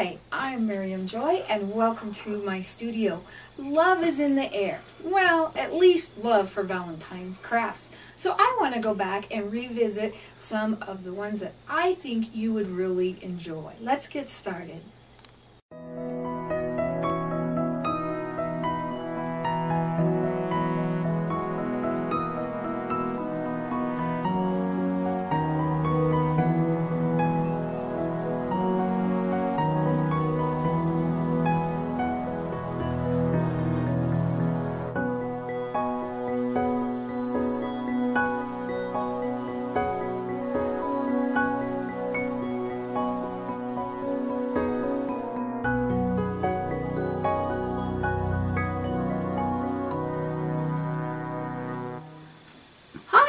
Hi, I'm Miriam Joy and welcome to my studio. Love is in the air. Well, at least love for Valentine's crafts. So I want to go back and revisit some of the ones that I think you would really enjoy. Let's get started.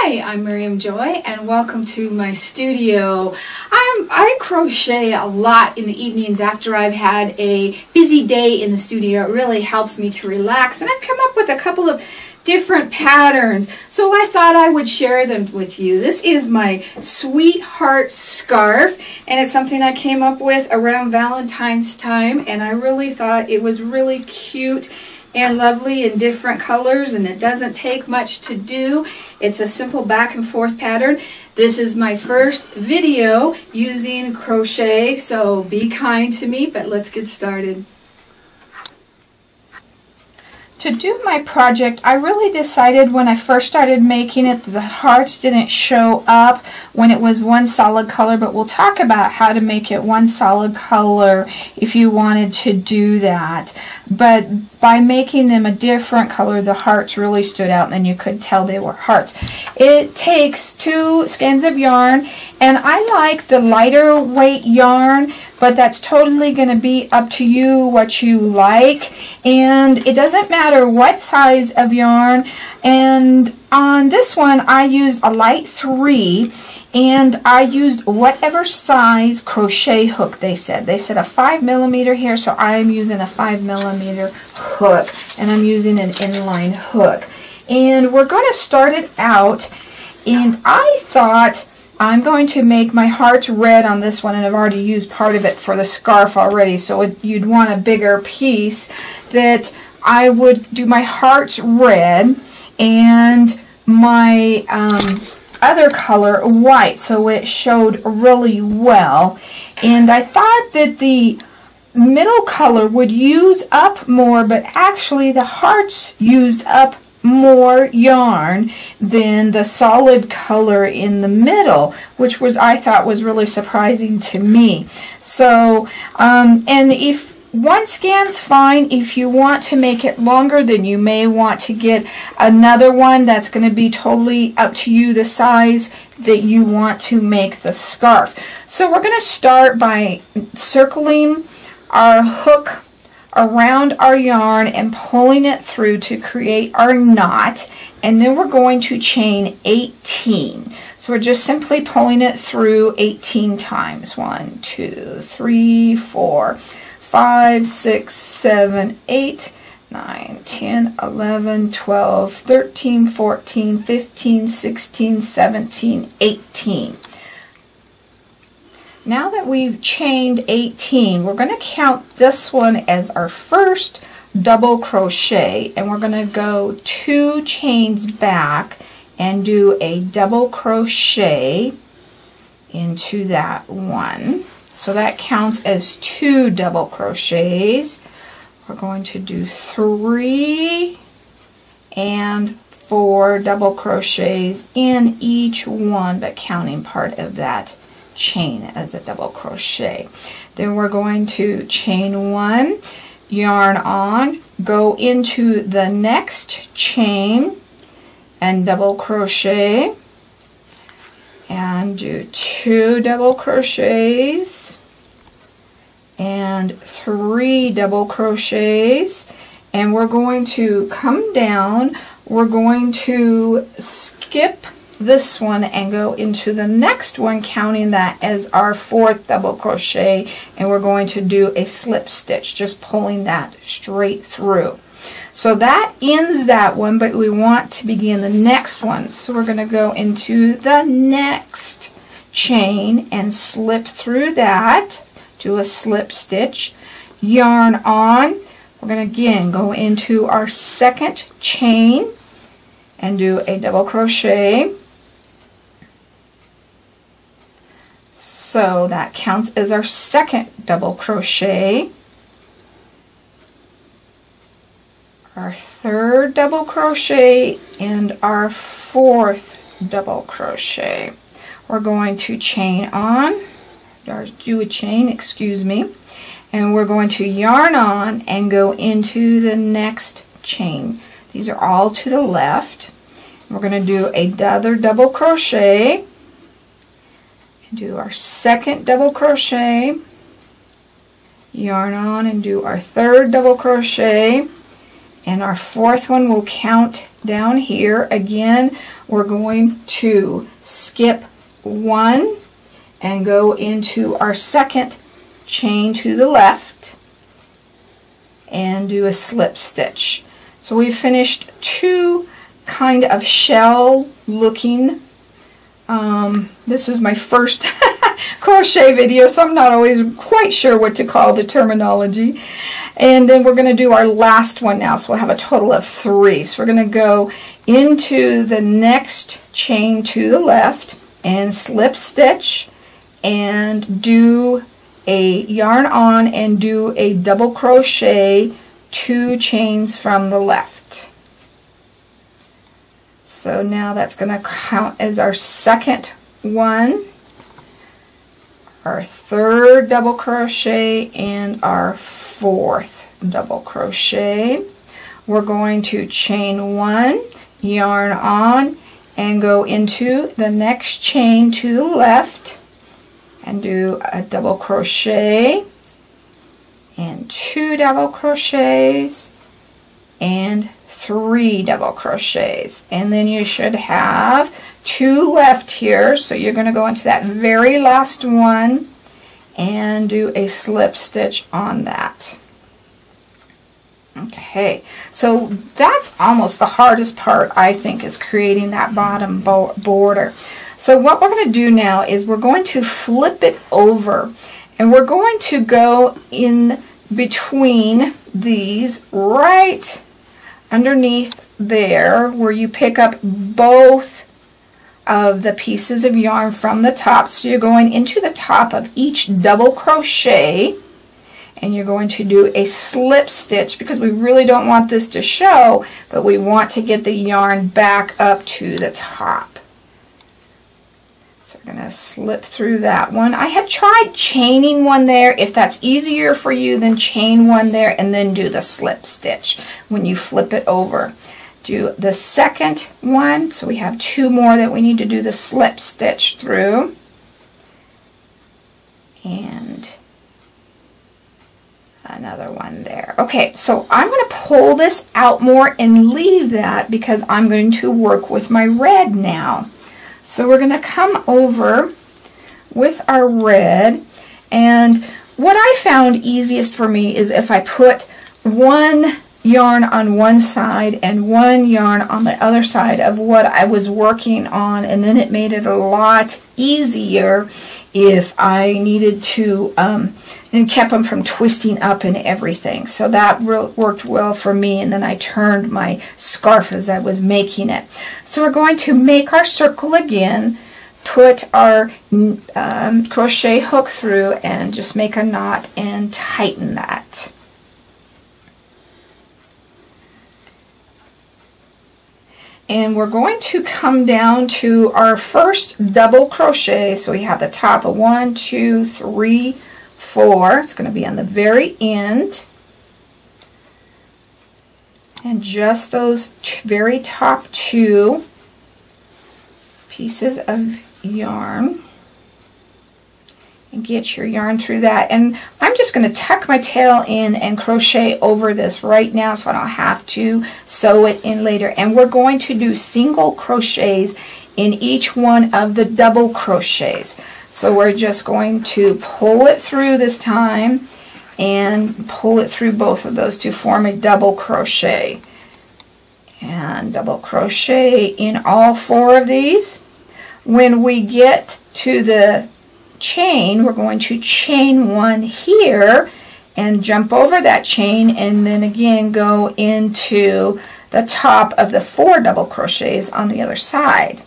Hi, I'm Miriam Joy and welcome to my studio. I crochet a lot in the evenings after I've had a busy day in the studio. It really helps me to relax, and I've come up with a couple of different patterns, so I thought I would share them with you. This is my sweetheart scarf, and it's something I came up with around Valentine's time, and I really thought it was really cute and lovely in different colors, and it doesn't take much to do. It's a simple back and forth pattern. This is my first video using crochet, so be kind to me, but let's get started. To do my project, I really decided when I first started making it, the hearts didn't show up when it was one solid color, but we'll talk about how to make it one solid color if you wanted to do that. But by making them a different color, the hearts really stood out and you could tell they were hearts. It takes 2 skeins of yarn, and I like the lighter weight yarn, but that's totally going to be up to you what you like, and it doesn't matter what size of yarn. And on this one I used a light 3, and I used whatever size crochet hook they said. They said a 5mm here, so I'm using a 5mm hook, and I'm using an inline hook. And we're going to start it out, and I thought I'm going to make my hearts red on this one, and I've already used part of it for the scarf already, so you'd want a bigger piece. That I would do my hearts red and my other color white, so it showed really well. And I thought that the middle color would use up more, but actually the hearts used up more yarn than the solid color in the middle, which was, I thought, was really surprising to me. So and if one scan's fine. If you want to make it longer, then you may want to get another one. That's going to be totally up to you, the size that you want to make the scarf. So we're going to start by circling our hook around our yarn and pulling it through to create our knot, and then we're going to chain 18. So we're just simply pulling it through 18 times. 1, 2, 3, 4, 5, 6, 7, 8, 9, 10, 11, 12, 13, 14, 15, 16, 17, 18. Now that we've chained 18, we're going to count this one as our first double crochet, and we're going to go 2 chains back and do a double crochet into that one. So that counts as 2 double crochets. We're going to do 3 and 4 double crochets in each one, but counting part of that chain as a double crochet. Then we're going to chain 1, yarn on, go into the next chain and double crochet, and do 2 double crochets and 3 double crochets, and we're going to come down. We're going to skip this one and go into the next one, counting that as our 4th double crochet, and we're going to do a slip stitch, just pulling that straight through. So that ends that one, but we want to begin the next one. So we're going to go into the next chain and slip through that, do a slip stitch, yarn on. We're going to again go into our second chain and do a double crochet. So that counts as our second double crochet. Our third double crochet and our fourth double crochet. We're going to chain on, or do a chain, excuse me, and we're going to yarn on and go into the next chain. These are all to the left. We're going to do another double crochet, and do our second double crochet, yarn on and do our third double crochet, and our fourth one will count down here. Again, we're going to skip one and go into our second chain to the left and do a slip stitch. So we finished two kind of shell looking, this is my first crochet video, so I'm not always quite sure what to call the terminology. And then we're going to do our last one now, so we'll have a total of 3. So we're going to go into the next chain to the left and slip stitch and do a yarn on and do a double crochet 2 chains from the left. So now that's going to count as our second one, our third double crochet, and our fourth double crochet. We're going to chain 1, yarn on, and go into the next chain to the left and do a double crochet and 2 double crochets and 3 double crochets, and then you should have 2 left here. So you're going to go into that very last one and do a slip stitch on that. Okay, so that's almost the hardest part, I think, is creating that bottom border. So what we're going to do now is we're going to flip it over, and we're going to go in between these right underneath there where you pick up both of the pieces of yarn from the top. So you're going into the top of each double crochet, and you're going to do a slip stitch because we really don't want this to show, but we want to get the yarn back up to the top. So I'm going to slip through that one. I had tried chaining one there. If that's easier for you, then chain one there and then do the slip stitch when you flip it over. Do the second one, so we have 2 more that we need to do the slip stitch through. And another one there. Okay, so I'm going to pull this out more and leave that because I'm going to work with my red now. So we're going to come over with our red, and what I found easiest for me is if I put one yarn on one side and one yarn on the other side of what I was working on, and then it made it a lot easier if I needed to and kept them from twisting up and everything. So that worked well for me, and then I turned my scarf as I was making it. So we're going to make our circle again, put our crochet hook through, and just make a knot and tighten that. And we're going to come down to our first double crochet. So we have the top of 1, 2, 3, 4. It's going to be on the very end. And just those very top 2 pieces of yarn. And get your yarn through that. And I'm just going to tuck my tail in and crochet over this right now so I don't have to sew it in later. And we're going to do single crochets in each one of the double crochets. So we're just going to pull it through this time and pull it through both of those to form a double crochet. And double crochet in all 4 of these. When we get to the chain, we're going to chain 1 here and jump over that chain, and then again go into the top of the 4 double crochets on the other side.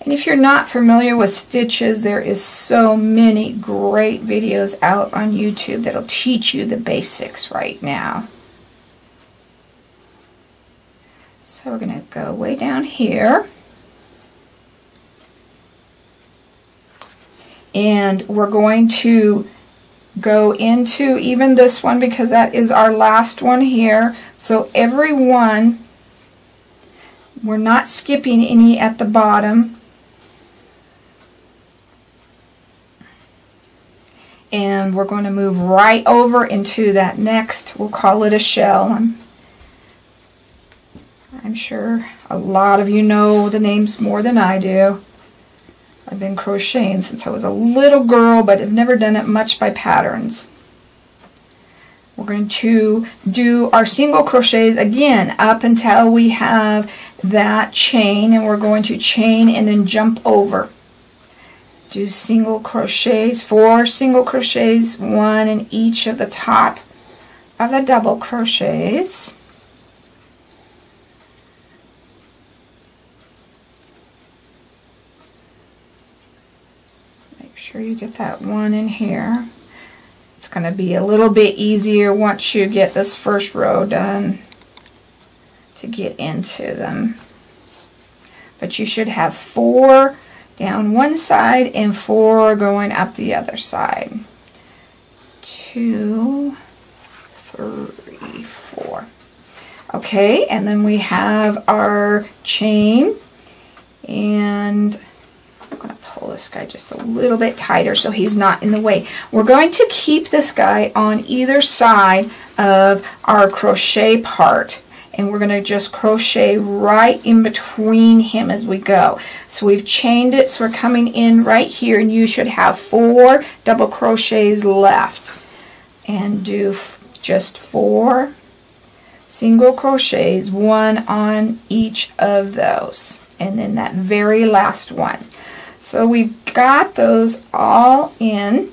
And if you're not familiar with stitches, there is so many great videos out on YouTube that'll teach you the basics right now. So we're going to go way down here. And we're going to go into even this one because that is our last one here. So every one, we're not skipping any at the bottom. And we're going to move right over into that next, we'll call it a shell. I'm sure a lot of you know the names more than I do. I've been crocheting since I was a little girl, but I've never done it much by patterns. We're going to do our single crochets again up until we have that chain, and we're going to chain and then jump over. Do single crochets, 4 single crochets, 1 in each of the top of the double crochets. Make sure you get that 1 in here. It's going to be a little bit easier once you get this first row done to get into them. But you should have 4 down one side and 4 going up the other side. 2, 3, 4. Okay, and then we have our chain, and I'm going to pull this guy just a little bit tighter so he's not in the way. We're going to keep this guy on either side of our crochet part, and we're going to just crochet right in between him as we go. So we've chained it, so we're coming in right here, and you should have 4 double crochets left. And do just 4 single crochets, 1 on each of those, and then that very last one. So we've got those all in.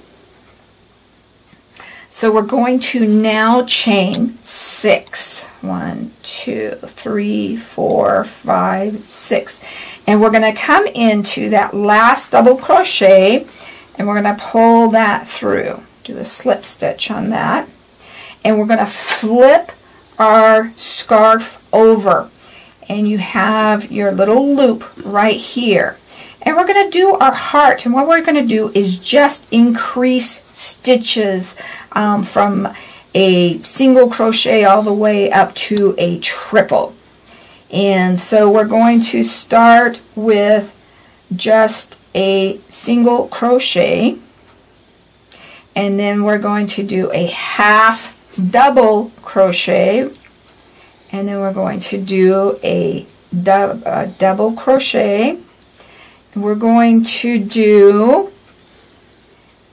So we're going to now chain 6. 1, 2, 3, 4, 5, 6. And we're going to come into that last double crochet, and we're going to pull that through. Do a slip stitch on that. And we're going to flip our scarf over. And you have your little loop right here. And we're going to do our heart, and what we're going to do is just increase stitches from a single crochet all the way up to a triple. And so we're going to start with just a single crochet, and then we're going to do a half double crochet, and then we're going to do a double crochet. We're going to do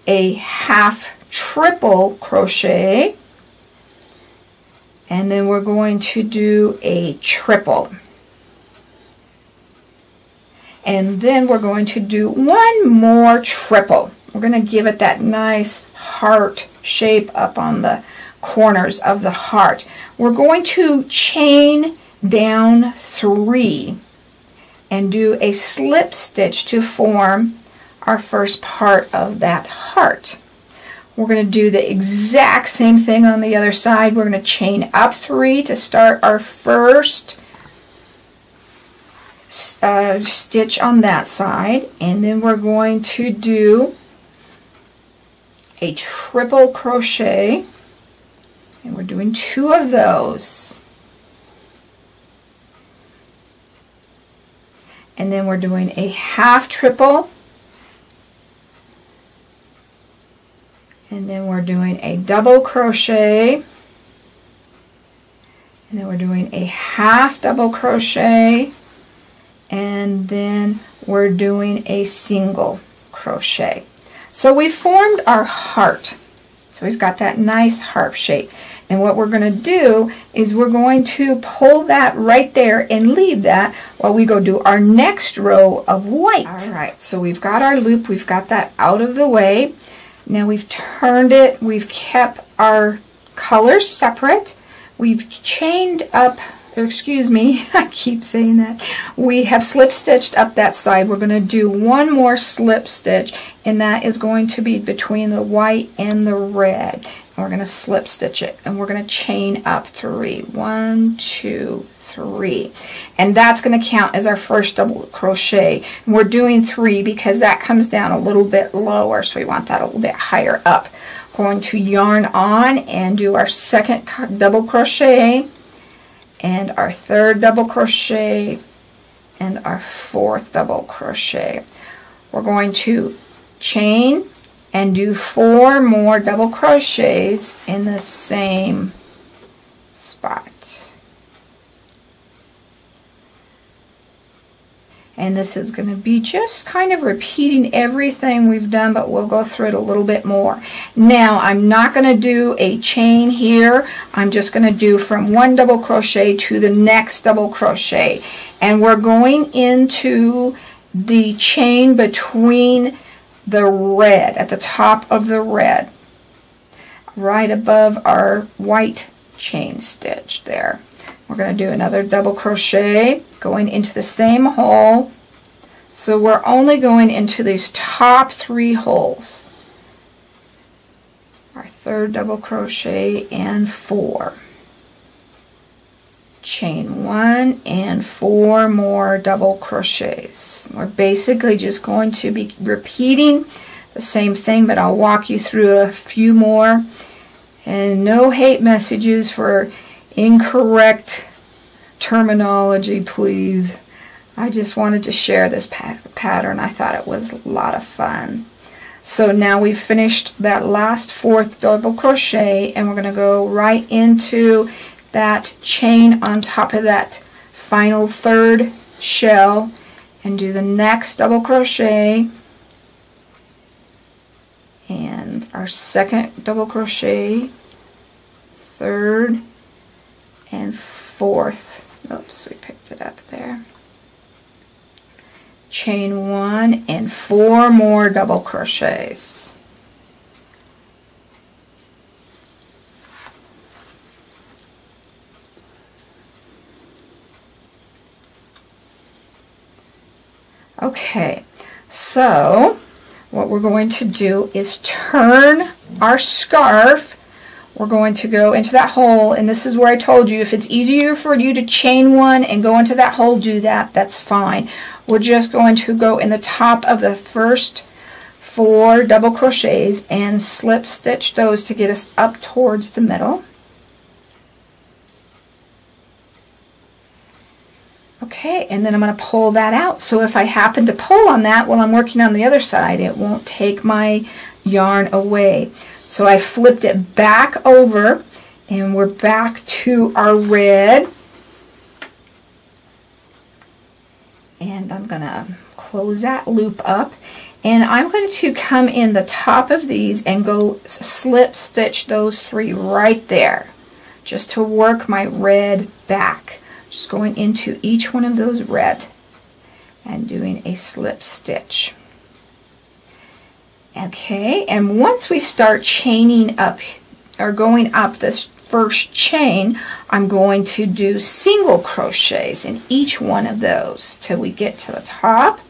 a half triple crochet, and then we're going to do a triple, and then we're going to do 1 more triple. We're going to give it that nice heart shape up on the corners of the heart. We're going to chain down 3 and do a slip stitch to form our first part of that heart. We're going to do the exact same thing on the other side. We're going to chain up 3 to start our first stitch on that side, and then we're going to do a triple crochet, and we're doing 2 of those. And then we're doing a half triple, and then we're doing a double crochet, and then we're doing a half double crochet, and then we're doing a single crochet. So we formed our heart. So we've got that nice harp shape. And what we're going to do is we're going to pull that right there and leave that while we go do our next row of white. All right, so we've got our loop, we've got that out of the way. Now we've turned it, we've kept our colors separate. We've chained up, excuse me, I keep saying that. We have slip stitched up that side. We're going to do one more slip stitch, and that is going to be between the white and the red. And we're going to slip stitch it, and we're going to chain up 3. 1, 2, 3. And that's going to count as our first double crochet. And we're doing 3 because that comes down a little bit lower, so we want that a little bit higher up. Going to yarn on and do our second double crochet and our third double crochet and our fourth double crochet. We're going to chain and do 4 more double crochets in the same spot. And this is going to be just kind of repeating everything we've done, but we'll go through it a little bit more. Now, I'm not going to do a chain here. I'm just going to do from one double crochet to the next double crochet. And we're going into the chain between the red, at the top of the red, right above our white chain stitch there. We're going to do another double crochet going into the same hole. So we're only going into these top 3 holes. Our third double crochet and 4. Chain 1 and 4 more double crochets. We're basically just going to be repeating the same thing, but I'll walk you through a few more. And no hate messages for incorrect terminology, please. I just wanted to share this pattern. I thought it was a lot of fun. So now we've finished that last 4th double crochet, and we're going to go right into that chain on top of that final 3rd shell and do the next double crochet and our 2nd double crochet, 3rd and 4th. Oops, we picked it up there. Chain 1 and 4 more double crochets. Okay, so what we're going to do is turn our scarf. We're going to go into that hole, and this is where I told you if it's easier for you to chain 1 and go into that hole, do that. That's fine. We're just going to go in the top of the first 4 double crochets and slip stitch those to get us up towards the middle. Okay, and then I'm going to pull that out. So if I happen to pull on that while I'm working on the other side, it won't take my yarn away. So I flipped it back over, and we're back to our red. And I'm going to close that loop up. And I'm going to come in the top of these and go slip stitch those 3 right there, just to work my red back. Just going into each one of those red and doing a slip stitch. Okay, and once we start chaining up or going up this first chain, I'm going to do single crochets in each one of those till we get to the top.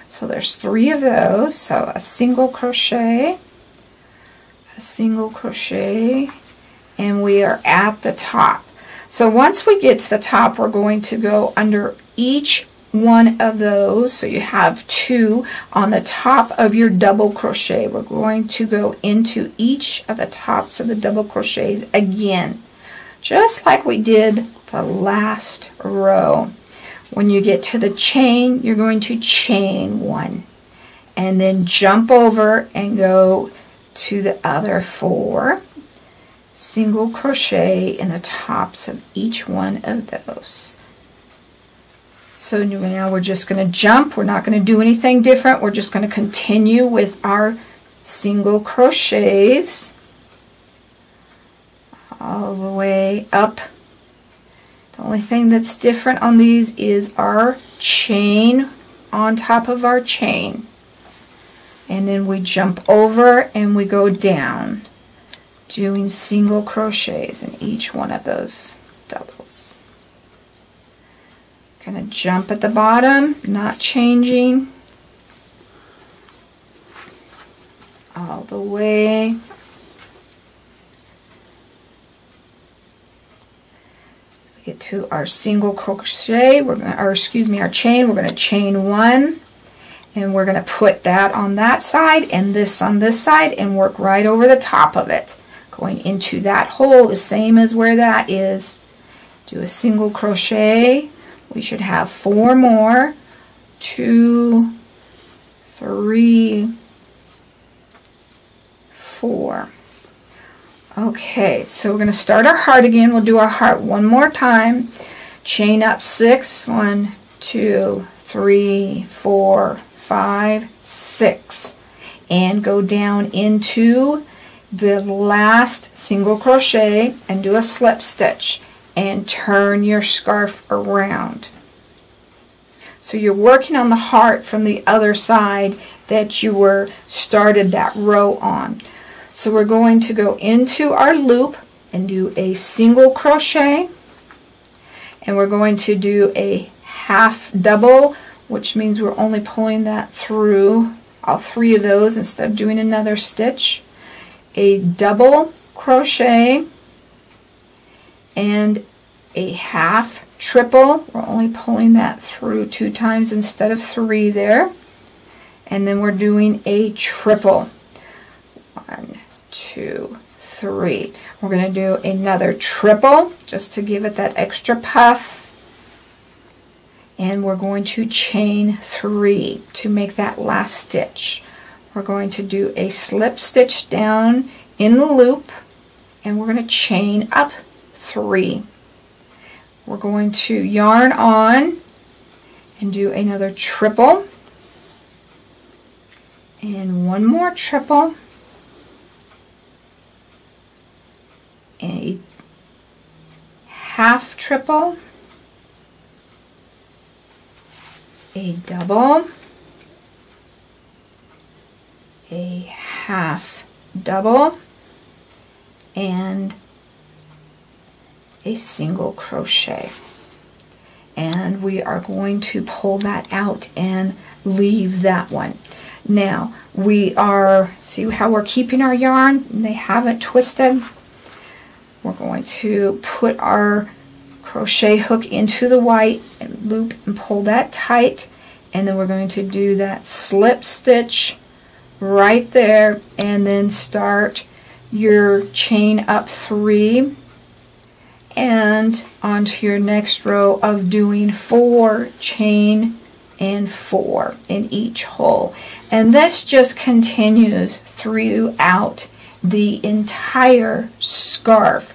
So there's 3 of those. So a single crochet, and we are at the top. So once we get to the top, we're going to go under each one of those. So you have 2 on the top of your double crochet. We're going to go into each of the tops of the double crochets again, just like we did the last row. When you get to the chain, you're going to chain 1 and then jump over and go to the other 4. Single crochet in the tops of each one of those. So now we're just going to jump. We're not going to do anything different. We're just going to continue with our single crochets. all the way up. The only thing that's different on these is our chain on top of our chain. And then we jump over and we go down, doing single crochets in each one of those doubles. Gonna jump at the bottom, not changing, all the way. Get to our single crochet, our chain. We're going to chain one, and we're going to put that on that side and this on this side and work right over the top of it, going into that hole the same as where that is. Do a single crochet. We should have 4 more. 2, 3, 4. Okay, so we're going to start our heart again. We'll do our heart one more time. Chain up 6. 1, 2, 3, 4, 5, 6. And go down into the last single crochet and do a slip stitch and turn your scarf around. So you're working on the heart from the other side that you started that row on. So we're going to go into our loop and do a single crochet, and we're going to do a half double, which means we're only pulling that through all 3 of those instead of doing another stitch, a double crochet, and a half triple. We're only pulling that through 2 times instead of 3 there, and then we're doing a triple. 1, 2, 3. We're going to do another triple just to give it that extra puff, and we're going to chain 3 to make that last stitch. We're going to do a slip stitch down in the loop, and we're going to chain up 3. We're going to yarn on and do another triple and one more triple, a half triple, a double, a half double, and a single crochet. And we are going to pull that out and leave that one. Now see how we're keeping our yarn? They haven't twisted. We're going to put our crochet hook into the white and loop and pull that tight, and then we're going to do that slip stitch right there, and then start your chain up 3 and onto your next row of doing 4 chain and 4 in each hole. And this just continues throughout the entire scarf.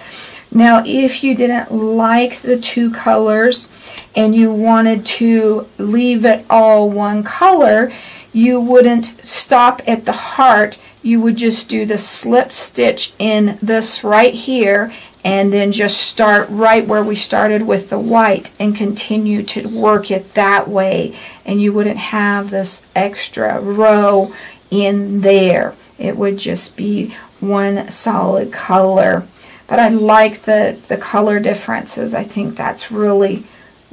Now, if you didn't like the 2 colors and you wanted to leave it all one color, you wouldn't stop at the heart. You would just do the slip stitch in this right here, and then just start right where we started with the white and continue to work it that way, and you wouldn't have this extra row in there. It would just be one solid color. But I like the color differences. I think that's really,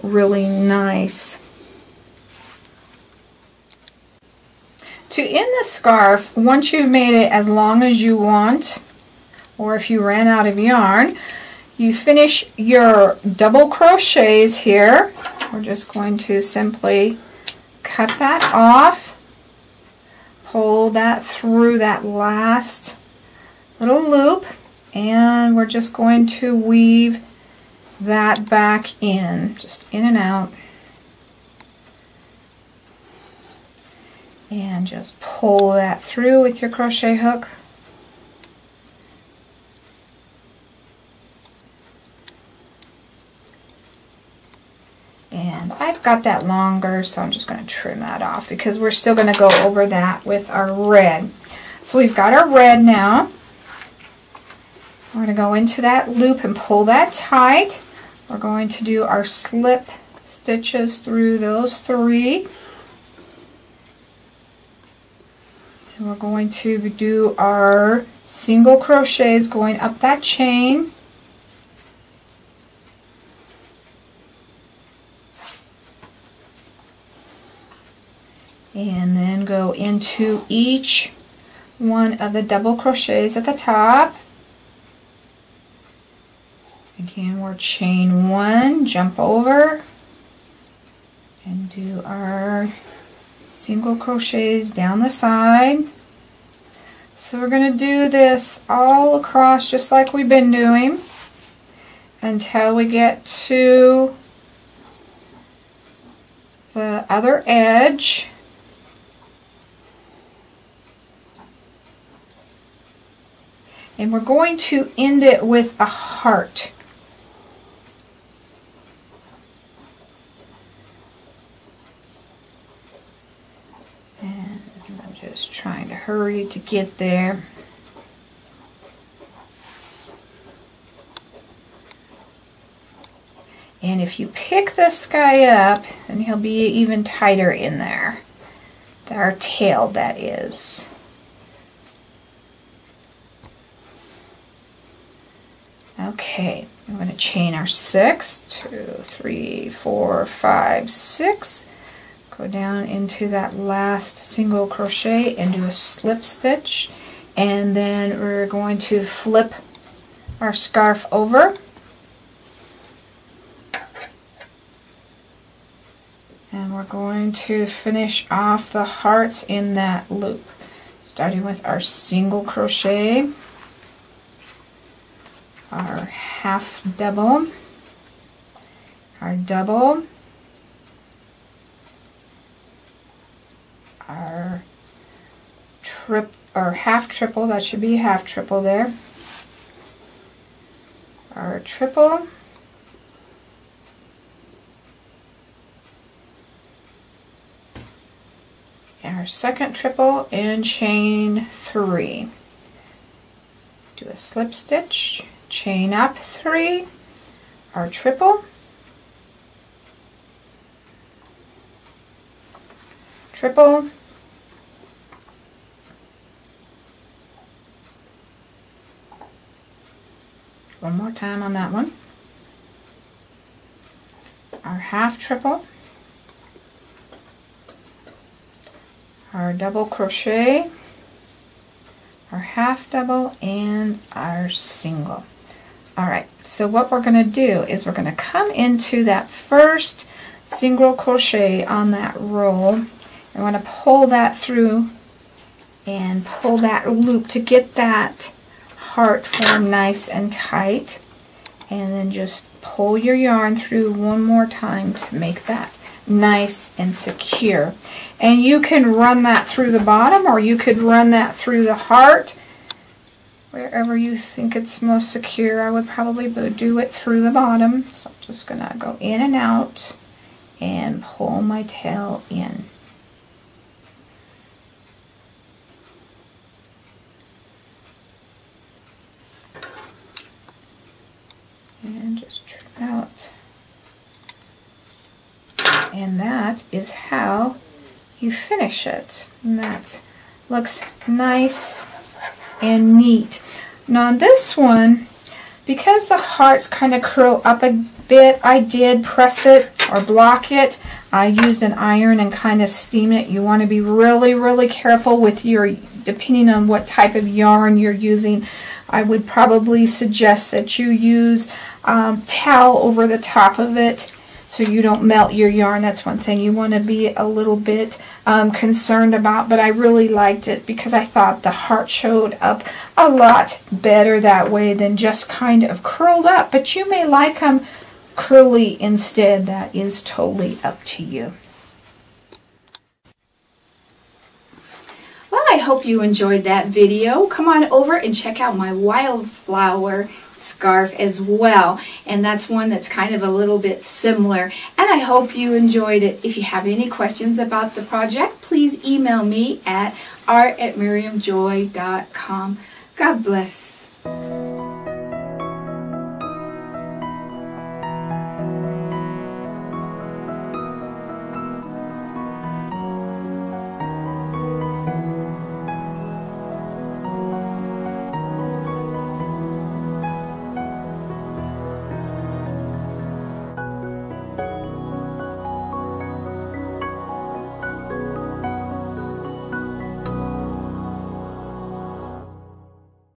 really nice. To end the scarf, once you've made it as long as you want, or if you ran out of yarn, you finish your double crochets here. We're just going to simply cut that off, pull that through that last little loop, and we're just going to weave that back in, just in and out, and just pull that through with your crochet hook. And I've got that longer, so I'm just going to trim that off because we're still going to go over that with our red. So we've got our red now, We're going to go into that loop and pull that tight. We're going to do our slip stitches through those 3. And we're going to do our single crochets going up that chain. And then go into each one of the double crochets at the top. Again, we're chain 1, jump over, and do our single crochets down the side. So we're going to do this all across just like we've been doing until we get to the other edge. And we're going to end it with a heart. And I'm just trying to hurry to get there. And if you pick this guy up, then he'll be even tighter in there. Our tail, that is. Okay, I'm going to chain our 6, 2, 3, 4, 5, 6. Go down into that last single crochet and do a slip stitch. And then we're going to flip our scarf over. And we're going to finish off the hearts in that loop, starting with our single crochet, our half double, our double, our half triple, that should be half triple there, our triple, our second triple, and chain 3. Do a slip stitch, chain up 3, our triple, triple, one more time on that one, our half triple, our double crochet, our half double, and our single. Alright, so what we're going to do is we're going to come into that first single crochet on that row, and we're going to pull that through and pull that loop to get that heart formed nice and tight, and then just pull your yarn through one more time to make that nice and secure. And you can run that through the bottom, or you could run that through the heart, wherever you think it's most secure. I would probably do it through the bottom. So I'm just going to go in and out and pull my tail in. And just trim out. And that is how you finish it. And that looks nice and neat. Now on this one, because the hearts kind of curl up a bit, I did press it or block it. I used an iron and kind of steam it. You want to be really, really careful with your, depending on what type of yarn you're using. I would probably suggest that you use towel over the top of it so you don't melt your yarn. That's one thing you want to be a little bit concerned about, but I really liked it because I thought the heart showed up a lot better that way than just kind of curled up, but you may like them curly instead. That is totally up to you. Well, I hope you enjoyed that video. Come on over and check out my wildflower scarf as well, and that's one that's kind of a little bit similar, and I hope you enjoyed it. If you have any questions about the project, please email me at art@miriamjoy.com. God bless.